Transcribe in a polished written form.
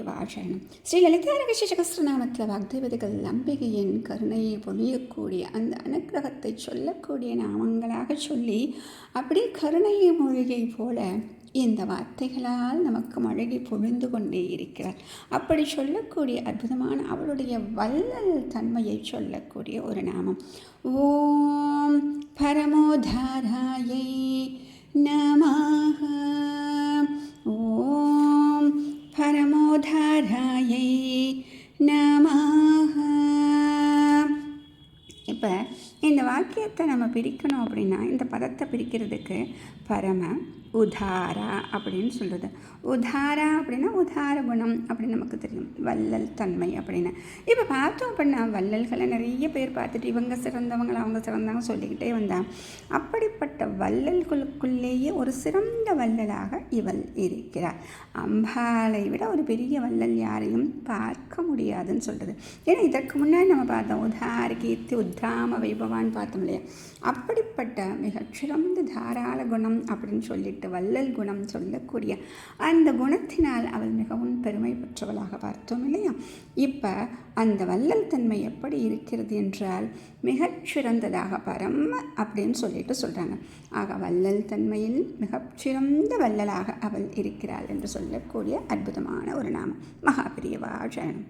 மகாபிரியவாசனம். ஸ்ரீ லலிதாரகசகஸ்திரநாமத்தில் வாக்தேவதைகள் அம்பிகையின் கருணையை பொழியக்கூடிய அந்த அனுக்கிரகத்தை சொல்லக்கூடிய நாமங்களாக சொல்லி அப்படியே கருணையை மொழியை போல இந்த வார்த்தைகளால் நமக்கு மழகி பொழிந்து கொண்டே இருக்கிறார். அப்படி சொல்லக்கூடிய அற்புதமான அவருடைய வள்ளல் தன்மையை சொல்லக்கூடிய ஒரு நாமம். ஓம் பரமோதாராயை நமஹ. ஓம் பரமோதாராயை நமஹ. இப்போ இந்த வாக்கியத்தை நம்ம பிரிக்கணும் அப்படின்னா இந்த பதத்தை பிரிக்கிறதுக்கு பரம உதாரா அப்படின்னு சொல்கிறது. உதாரா அப்படின்னா உதார குணம் அப்படின்னு நமக்கு தெரியும், வள்ளல் தன்மை அப்படின்னு. இப்போ பார்த்தோம் அப்படின்னா வள்ளல்களை நிறைய பேர் பார்த்துட்டு இவங்க சிறந்தவங்க அவங்க சிறந்தவங்க சொல்லிக்கிட்டே வந்தாங்க. அப்படிப்பட்ட வள்ளல்களுக்குள்ளேயே ஒரு சிறந்த வள்ளலாக இவள் இருக்கிறார். அம்பாளை விட ஒரு பெரிய வள்ளல் யாரையும் பார்க்க முடியாதுன்னு சொல்கிறது. ஏன்னா இதற்கு முன்னாடி நம்ம பார்த்தோம் உதார கீர்த்தி உத்தாம வைபவான்னு பார்த்தோம் இல்லையா. அப்படிப்பட்ட மிகச்சிறந்த தாராள குணம் அப்படின்னு சொல்லிட்டு வள்ளல் குணம் சொல்லக்கூடிய அந்த குணத்தினால் அவள் மிகவும் பெருமை பெற்றவளாக பார்த்தோம் இல்லையா. இப்போ அந்த வள்ளல் தன்மை எப்படி இருக்கிறது என்றால் மிகச்சிறந்ததாக பரம அப்படின்னு சொல்லிட்டு சொல்கிறாங்க. ஆக வள்ளல் தன்மையில் மிகச்சிறந்த வள்ளலாக அவள் இருக்கிறாள் என்று சொல்லக்கூடிய அற்புதமான ஒரு நாமம். மகாபிரியவாசனம்.